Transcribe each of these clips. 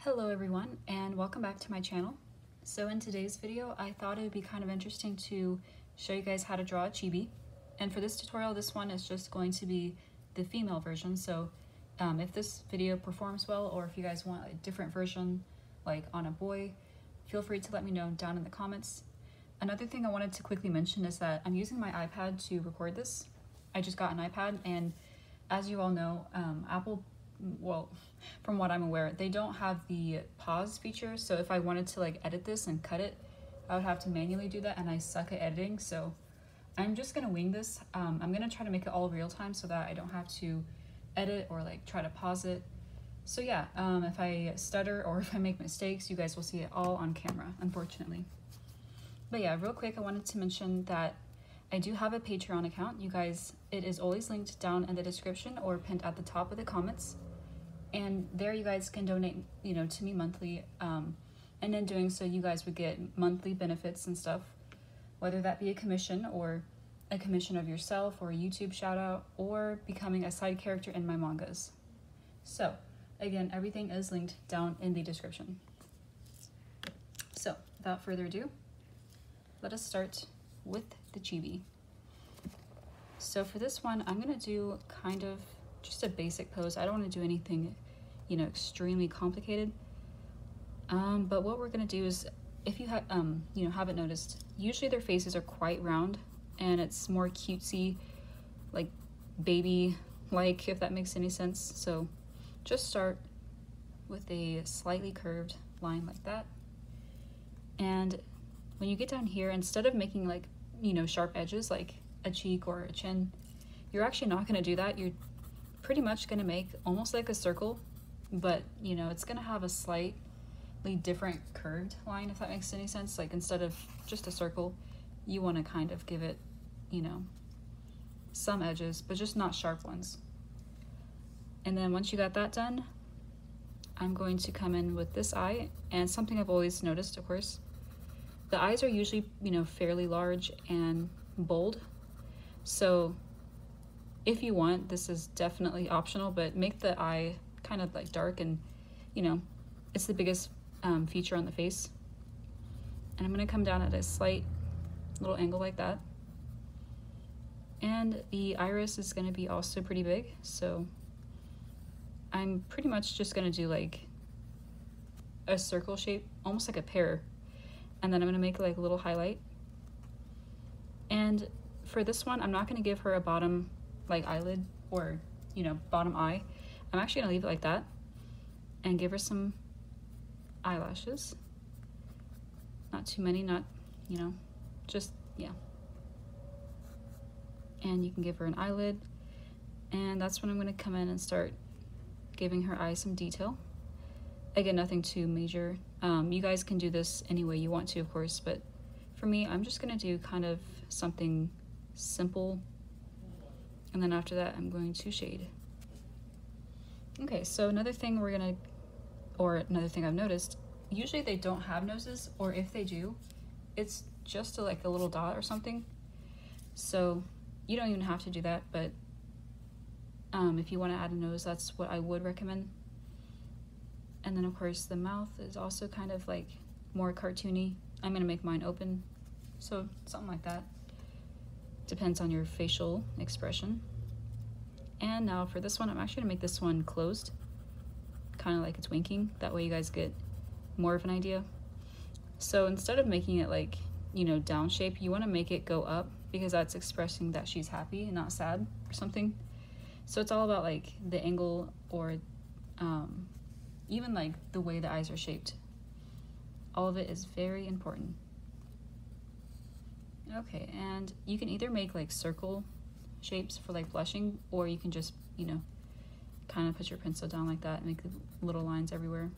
Hello everyone, and welcome back to my channel. So in today's video, I thought it would be kind of interesting to show you guys how to draw a chibi. And for this tutorial, this one is just going to be the female version. So if this video performs well, or if you guys want a different version, like on a boy, feel free to let me know down in the comments. Another thing I wanted to quickly mention is that I'm using my iPad to record this. I just got an iPad, and as you all know, Apple, well, from what I'm aware, they don't have the pause feature. So if I wanted to like edit this and cut it, I would have to manually do that, and I suck at editing. So I'm just gonna wing this. I'm gonna try to make it all real time so that I don't have to edit or like try to pause it. So yeah, if I stutter or if I make mistakes, you guys will see it all on camera, unfortunately. But yeah, real quick, I wanted to mention that I do have a Patreon account. You guys, it is always linked down in the description or pinned at the top of the comments. And there you guys can donate, to me monthly. And in doing so, you guys would get monthly benefits and stuff, whether that be a commission or a commission of yourself or a YouTube shout out or becoming a side character in my mangas. So again, everything is linked down in the description. So without further ado, let us start with the chibi. So for this one, I'm gonna do kind of just a basic pose. I don't want to do anything, extremely complicated. But what we're gonna do is, if you have, haven't noticed, usually their faces are quite round, and it's more cutesy, like baby-like, if that makes any sense. So just start with a slightly curved line like that, and when you get down here, instead of making like, sharp edges like a cheek or a chin, you're actually not gonna do that. You're pretty much gonna make almost like a circle, but it's gonna have a slightly different curved line, if that makes any sense. Like instead of just a circle, you want to kind of give it, some edges, but just not sharp ones. And then once you got that done, I'm going to come in with this eye, and something I've always noticed, of course, the eyes are usually, fairly large and bold. So if you want, this is definitely optional, but make the eye kind of like dark, and it's the biggest feature on the face. And I'm gonna come down at a slight little angle like that. And the iris is gonna be also pretty big, so I'm pretty much just gonna do like a circle shape, almost like a pear. And then I'm gonna make like a little highlight. And for this one, I'm not gonna give her a bottom like eyelid or bottom eye. I'm actually gonna leave it like that and give her some eyelashes. Not too many, not just, yeah. And you can give her an eyelid, and that's when I'm gonna come in and start giving her eyes some detail. Again, nothing too major. You guys can do this any way you want to, of course, but for me, I'm just gonna do kind of something simple, and then after that, I'm going to shade. Okay, so another thing I've noticed, usually they don't have noses, or if they do, it's just like a little dot or something. So you don't even have to do that, but if you want to add a nose, that's what I would recommend. And then of course the mouth is also kind of like more cartoony. I'm gonna make mine open, so something like that. Depends on your facial expression. And now for this one, I'm actually gonna make this one closed, kind of like it's winking. That way you guys get more of an idea. So instead of making it like, down shape, you wanna make it go up, because that's expressing that she's happy and not sad or something. So it's all about like the angle, or even like the way the eyes are shaped. All of it is very important. Okay, and you can either make like circle shapes for like blushing, or you can just, kind of put your pencil down like that and make little lines everywhere.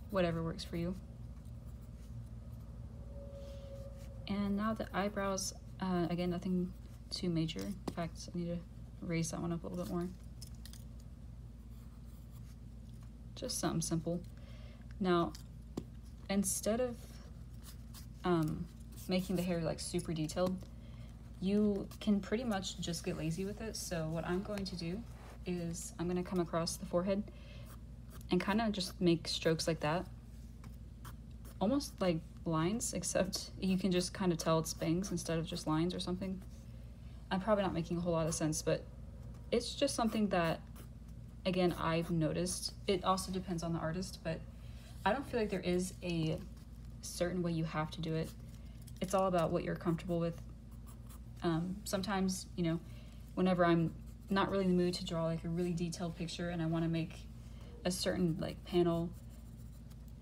Whatever works for you. And now the eyebrows, again, nothing too major. In fact, I need to raise that one up a little bit more. Just something simple. Now, instead of making the hair like super detailed, you can pretty much just get lazy with it. So what I'm going to do is I'm going to come across the forehead and kind of just make strokes like that, almost like lines, except you can just kind of tell it's bangs instead of just lines or something. I'm probably not making a whole lot of sense, but it's just something that, again, I've noticed. It also depends on the artist, but I don't feel like there is a certain way you have to do it. It's all about what you're comfortable with. Sometimes, you know, whenever I'm not really in the mood to draw like a really detailed picture and I want to make a certain like panel,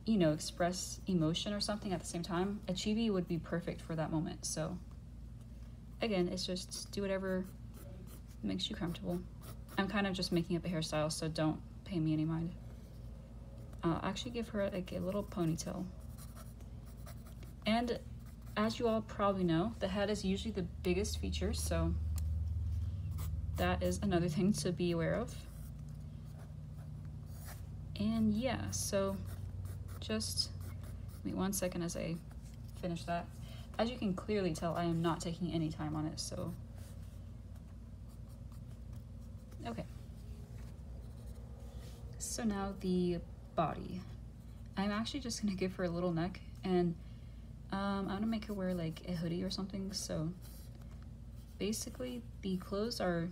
you know, express emotion or something at the same time, a chibi would be perfect for that moment. So again, it's just do whatever makes you comfortable. I'm kind of just making up a hairstyle, so don't pay me any mind. I'll actually give her like a little ponytail. And as you all probably know, the head is usually the biggest feature, so that is another thing to be aware of. And yeah, so just wait 1 second as I finish that. As you can clearly tell, I am not taking any time on it, so okay. So now the body. I'm actually just gonna give her a little neck, and I'm gonna make her wear like a hoodie or something. So basically the clothes are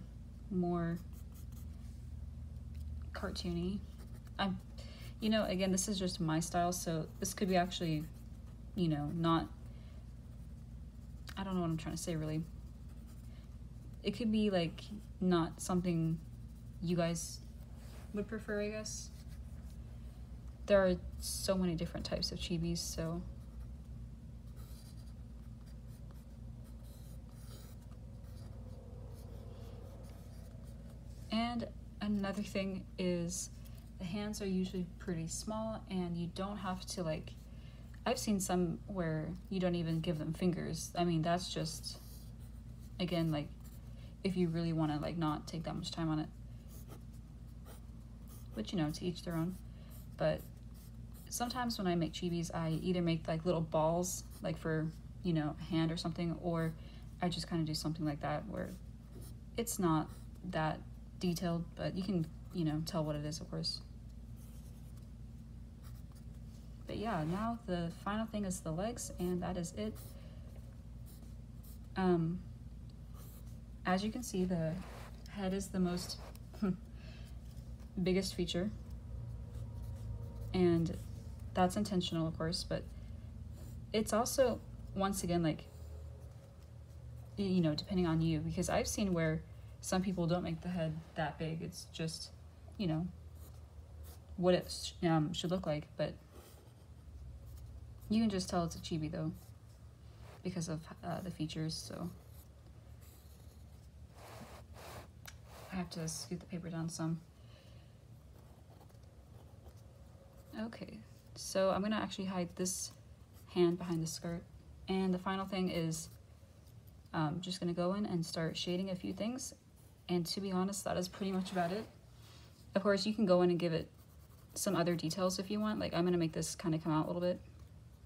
more cartoony. You know, again, this is just my style, so this could be actually, you know, not, I don't know what I'm trying to say really. It could be like not something you guys would prefer, I guess. There are so many different types of chibis, so and another thing is the hands are usually pretty small, and you don't have to like, I've seen some where you don't even give them fingers. I mean, that's just, again, like if you really want to like not take that much time on it, which, you know, to each their own. But sometimes when I make chibis, I either make like little balls like for, you know, a hand or something, or I just kind of do something like that where it's not that detailed, but you can, you know, tell what it is, of course. But yeah, now the final thing is the legs, and that is it. As you can see, the head is the most biggest feature, and that's intentional, of course, but it's also, once again, like, you know, depending on you, because I've seen where some people don't make the head that big. It's just, you know, what it should look like, but you can just tell it's a chibi though because of the features. So I have to scoot the paper down some. Okay, so I'm gonna actually hide this hand behind the skirt, and the final thing is just gonna go in and start shading a few things, and to be honest, that is pretty much about it. Of course, you can go in and give it some other details if you want. Like, I'm gonna make this kind of come out a little bit,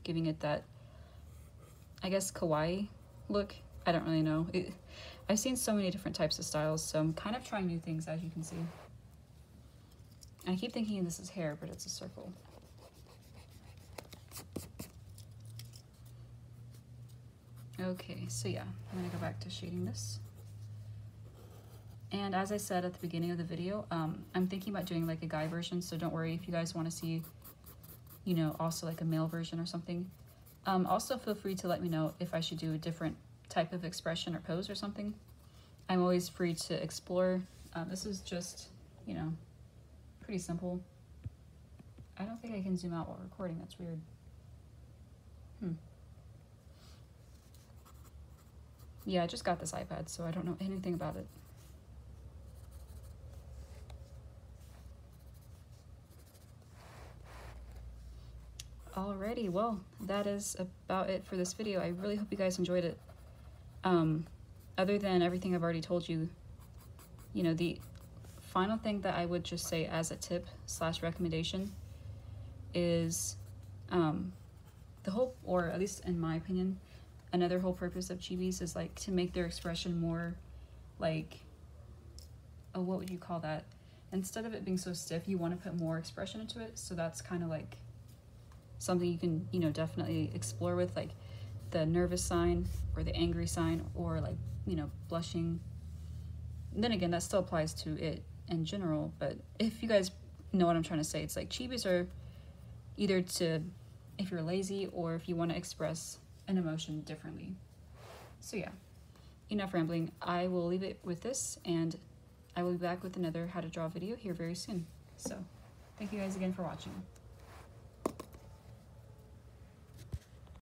giving it that, I guess, kawaii look. I don't really know. I've seen so many different types of styles, so I'm kind of trying new things, as you can see. I keep thinking this is hair, but it's a circle. Okay, so yeah, I'm gonna go back to shading this. And as I said at the beginning of the video, I'm thinking about doing like a guy version, so don't worry if you guys want to see, you know, also like a male version or something. Also feel free to let me know if I should do a different type of expression or pose or something. I'm always free to explore. This is just, you know, pretty simple. I don't think I can zoom out while recording, that's weird. Yeah, I just got this iPad, so I don't know anything about it. Alrighty, well, that is about it for this video. I really hope you guys enjoyed it. Other than everything I've already told you, you know, the final thing that I would just say as a tip / recommendation is the whole, or at least in my opinion, another whole purpose of chibis is like to make their expression more like, oh, what would you call that? instead of it being so stiff, you want to put more expression into it. So that's kind of like something you can, you know, definitely explore with, like the nervous sign or the angry sign, or like, you know, blushing. And then again, that still applies to it in general, but if you guys know what I'm trying to say, it's like chibis are either to, if you're lazy or if you want to express an emotion differently. So yeah, enough rambling. I will leave it with this, and I will be back with another how to draw video here very soon. So thank you guys again for watching.